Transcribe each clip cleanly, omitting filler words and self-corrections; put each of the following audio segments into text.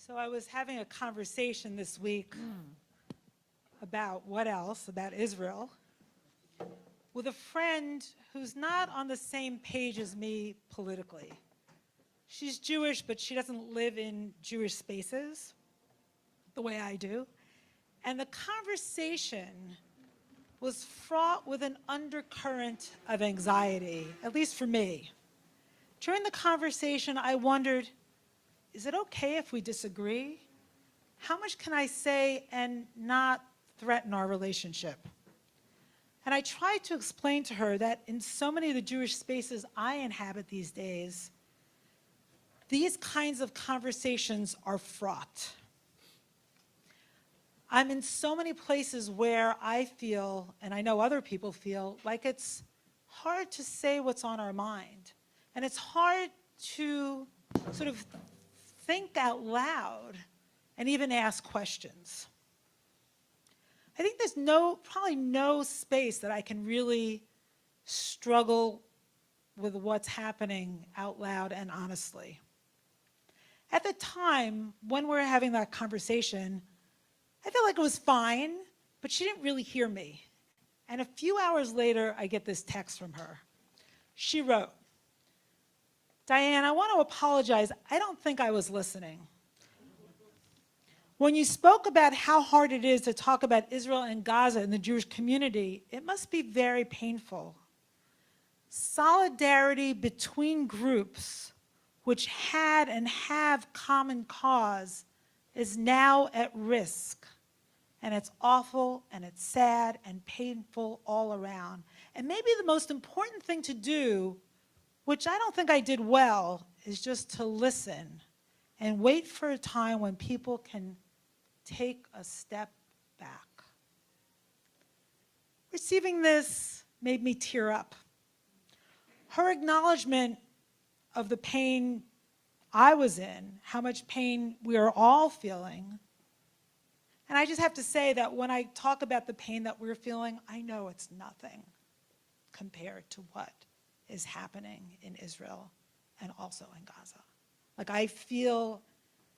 So I was having a conversation this week about what else, about Israel, with a friend who's not on the same page as me politically. She's Jewish, but she doesn't live in Jewish spaces the way I do. And the conversation was fraught with an undercurrent of anxiety, at least for me. During the conversation, I wondered, is it okay if we disagree? How much can I say and not threaten our relationship? And I tried to explain to her that in so many of the Jewish spaces I inhabit these days, these kinds of conversations are fraught. I'm in so many places where I feel, and I know other people feel, like it's hard to say what's on our mind. And it's hard to sort of think out loud and even ask questions. I think there's probably no space that I can really struggle with what's happening out loud and honestly. At the time, when we were having that conversation, I felt like it was fine, but she didn't really hear me. And a few hours later, I get this text from her. She wrote, "Diane, I want to apologize. I don't think I was listening. When you spoke about how hard it is to talk about Israel and Gaza in the Jewish community, it must be very painful. Solidarity between groups which had and have common cause is now at risk. And it's awful, and it's sad, and painful all around. And maybe the most important thing to do, which I don't think I did well, is just to listen and wait for a time when people can take a step back." Receiving this made me tear up. Her acknowledgement of the pain I was in, how much pain we are all feeling. And I just have to say that when I talk about the pain that we're feeling, I know it's nothing compared to what is happening in Israel and also in Gaza. Like, I feel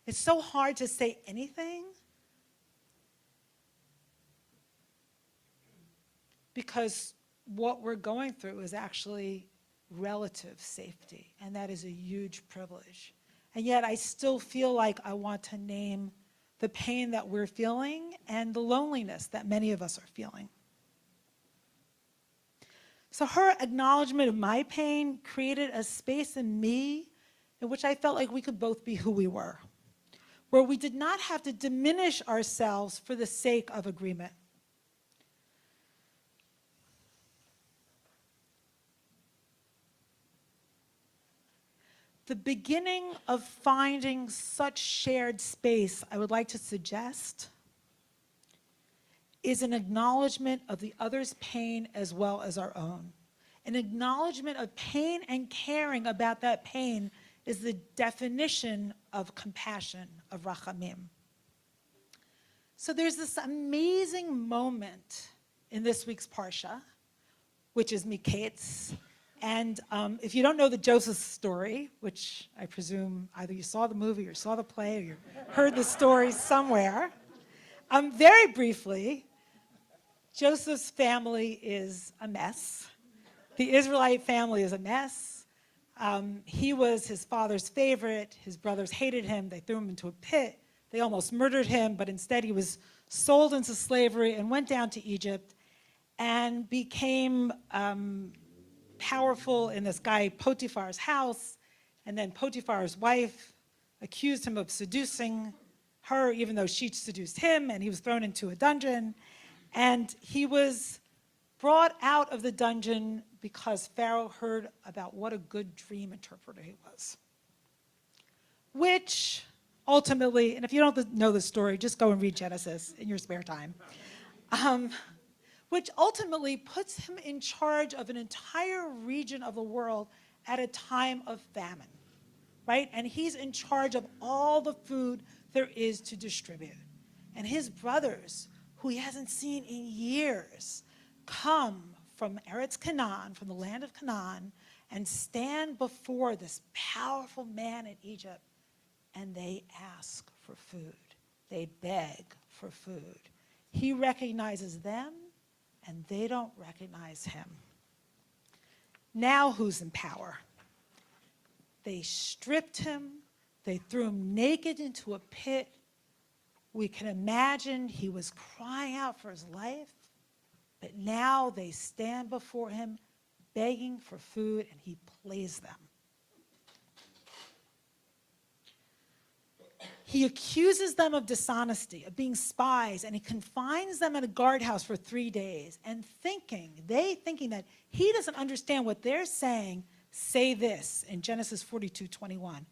it's so hard to say anything because what we're going through is actually relative safety, and that is a huge privilege. And yet I still feel like I want to name the pain that we're feeling and the loneliness that many of us are feeling. So her acknowledgement of my pain created a space in me in which I felt like we could both be who we were, where we did not have to diminish ourselves for the sake of agreement. The beginning of finding such shared space, I would like to suggest, is an acknowledgement of the other's pain as well as our own. An acknowledgement of pain and caring about that pain is the definition of compassion, of rachamim. So there's this amazing moment in this week's Parsha, which is Miketz. And if you don't know the Joseph story, which I presume either you saw the movie or saw the play or you heard the story somewhere, very briefly, Joseph's family is a mess. The Israelite family is a mess. He was his father's favorite. His brothers hated him. They threw him into a pit. They almost murdered him, but instead he was sold into slavery and went down to Egypt and became powerful in this guy Potiphar's house, and then Potiphar's wife accused him of seducing her even though she seduced him, and he was thrown into a dungeon, and he was brought out of the dungeon because Pharaoh heard about what a good dream interpreter he was, which ultimately, and if you don't know the story, just go and read Genesis in your spare time, which ultimately puts him in charge of an entire region of the world at a time of famine, right? And he's in charge of all the food there is to distribute. And his brothers, who he hasn't seen in years, come from Eretz Canaan, from the land of Canaan, and stand before this powerful man in Egypt, and they ask for food. They beg for food. He recognizes them, and they don't recognize him. Now who's in power? They stripped him. They threw him naked into a pit. We can imagine he was crying out for his life, but now they stand before him begging for food, and he plays them. He accuses them of dishonesty, of being spies, and he confines them in a guardhouse for 3 days, and thinking that he doesn't understand what they're saying, say this in Genesis 42:21.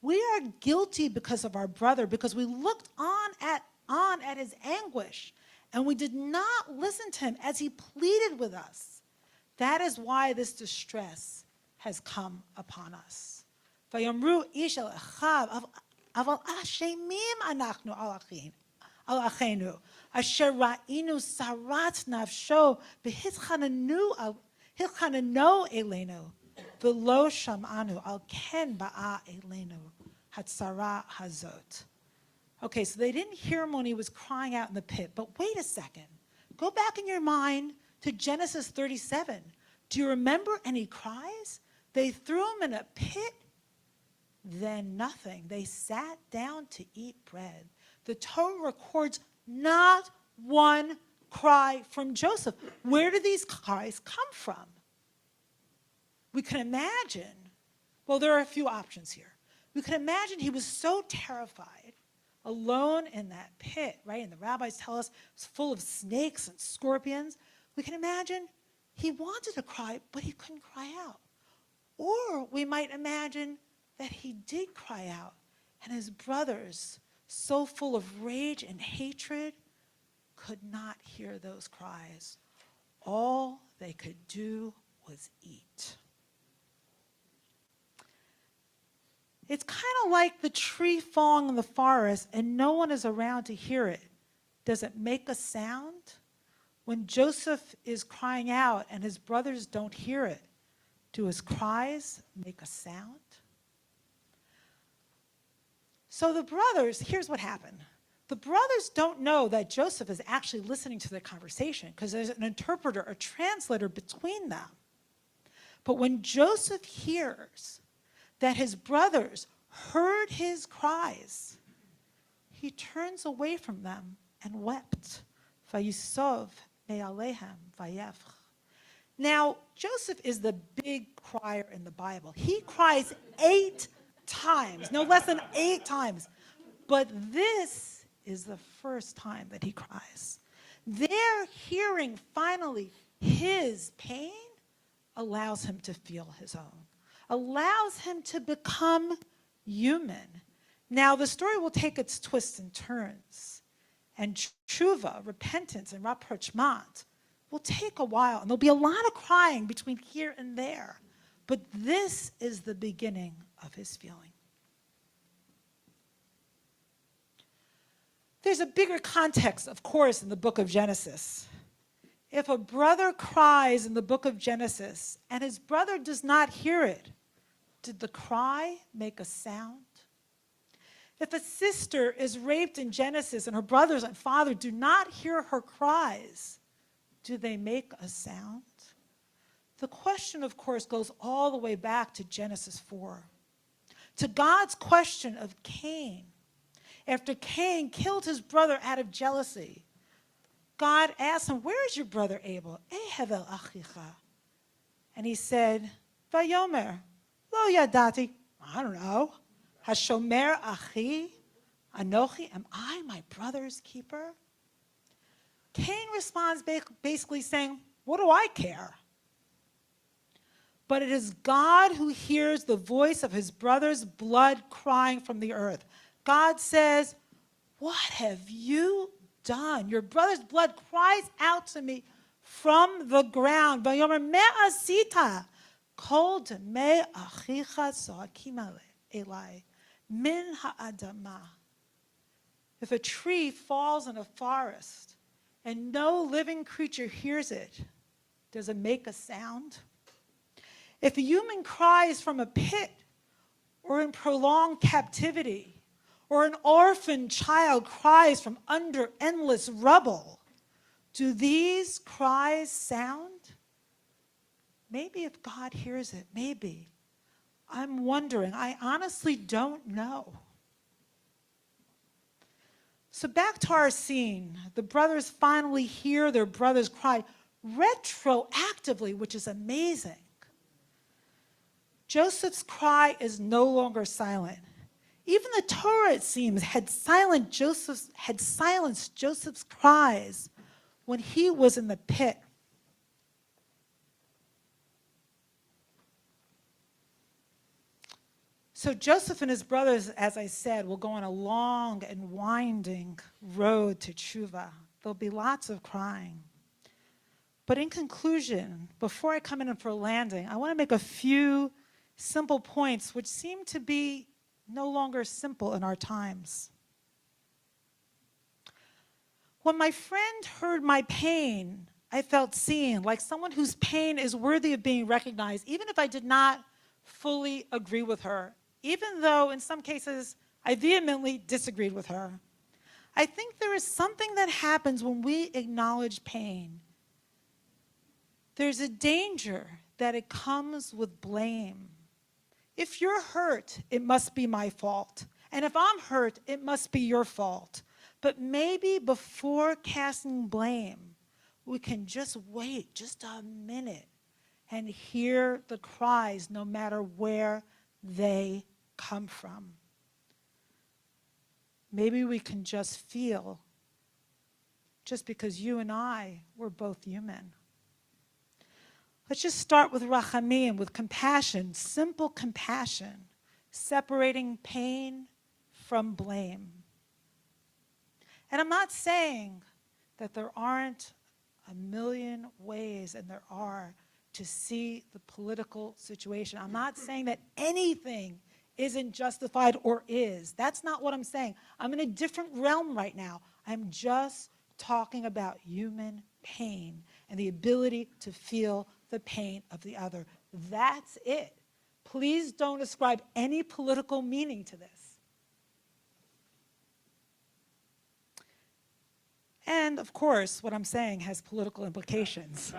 We are guilty because of our brother, because we looked on at his anguish, and we did not listen to him as he pleaded with us. That is why this distress has come upon us. Vayomru ish el achav, aval ashemim anachnu al achenu, asher ra'inu sarat nafsho v'hitchananu elenu, v'lo sham'anu al ken ba'a elenu hatzara hazot. Okay, so they didn't hear him when he was crying out in the pit, but wait a second. Go back in your mind to Genesis 37. Do you remember any cries? They threw him in a pit, then nothing. They sat down to eat bread. The Torah records not one cry from Joseph. Where do these cries come from? We can imagine, well, there are a few options here. We can imagine he was so terrified, alone in that pit, right? And the rabbis tell us it's full of snakes and scorpions. We can imagine he wanted to cry, but he couldn't cry out. Or we might imagine that he did cry out, and his brothers, so full of rage and hatred, could not hear those cries. All they could do was eat. It's kind of like the tree falling in the forest and no one is around to hear it. Does it make a sound? When Joseph is crying out and his brothers don't hear it, do his cries make a sound? So the brothers, here's what happened. The brothers don't know that Joseph is actually listening to their conversation because there's an interpreter, a translator between them. But when Joseph hears that his brothers heard his cries, he turns away from them and wept. Vayisov me'alehem vayevch. Now, Joseph is the big crier in the Bible. He cries 8 times, no less than 8 times. But this is the first time that he cries. Their hearing finally his pain allows him to feel his own, allows him to become human. Now, the story will take its twists and turns, and tshuva, repentance, and rapprochement will take a while, and there'll be a lot of crying between here and there. But this is the beginning of his feeling. There's a bigger context, of course, in the book of Genesis. If a brother cries in the book of Genesis and his brother does not hear it, did the cry make a sound? If a sister is raped in Genesis and her brothers and father do not hear her cries, do they make a sound? The question, of course, goes all the way back to Genesis 4, to God's question of Cain. After Cain killed his brother out of jealousy, God asked him, "Where is your brother Abel? Ehevel achicha." And he said, "Vayomer, lo yadati." I don't know. Hashomer achi, anochi. Am I my brother's keeper? Cain responds basically saying, "What do I care?" But it is God who hears the voice of his brother's blood crying from the earth. God says, "What have you done? Your brother's blood cries out to me from the ground." Vayomer me'asita kol demei achicha zoakim elai min ha'adama. If a tree falls in a forest and no living creature hears it, does it make a sound? If a human cries from a pit or in prolonged captivity, or an orphan child cries from under endless rubble. Do these cries sound? Maybe if God hears it, maybe. I'm wondering. I honestly don't know. So back to our scene. The brothers finally hear their brother's cry retroactively, which is amazing. Joseph's cry is no longer silent. Even the Torah, it seems, had silenced Joseph's cries when he was in the pit. So Joseph and his brothers, as I said, will go on a long and winding road to tshuva. There'll be lots of crying. But in conclusion, before I come in for a landing, I want to make a few simple points which seem to be no longer simple in our times. When my friend heard my pain, I felt seen, like someone whose pain is worthy of being recognized, even if I did not fully agree with her, even though in some cases I vehemently disagreed with her. I think there is something that happens when we acknowledge pain. There's a danger that it comes with blame. If you're hurt, it must be my fault. And if I'm hurt, it must be your fault. But maybe before casting blame, we can just wait just a minute and hear the cries no matter where they come from. Maybe we can just feel, just because you and I were both human. Let's just start with rachamim, with compassion, simple compassion, separating pain from blame. And I'm not saying that there aren't a million ways, and there are, to see the political situation. I'm not saying that anything isn't justified or is. That's not what I'm saying. I'm in a different realm right now. I'm just talking about human pain and the ability to feel the pain of the other. That's it. Please don't ascribe any political meaning to this. And of course, what I'm saying has political implications.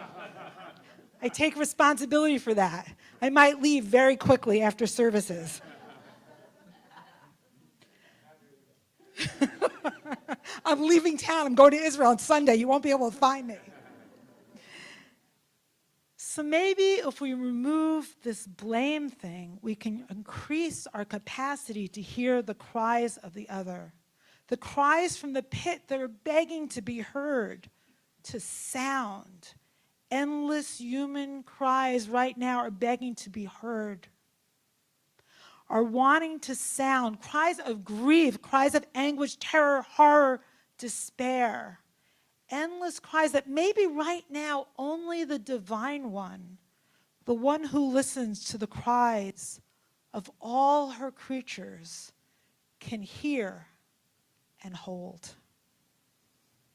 I take responsibility for that. I might leave very quickly after services. I'm leaving town. I'm going to Israel on Sunday. You won't be able to find me. So maybe if we remove this blame thing, we can increase our capacity to hear the cries of the other. The cries from the pit that are begging to be heard, to sound. Endless human cries right now are begging to be heard, are wanting to sound, cries of grief, cries of anguish, terror, horror, despair. Endless cries that maybe right now only the Divine One, the one who listens to the cries of all her creatures, can hear and hold.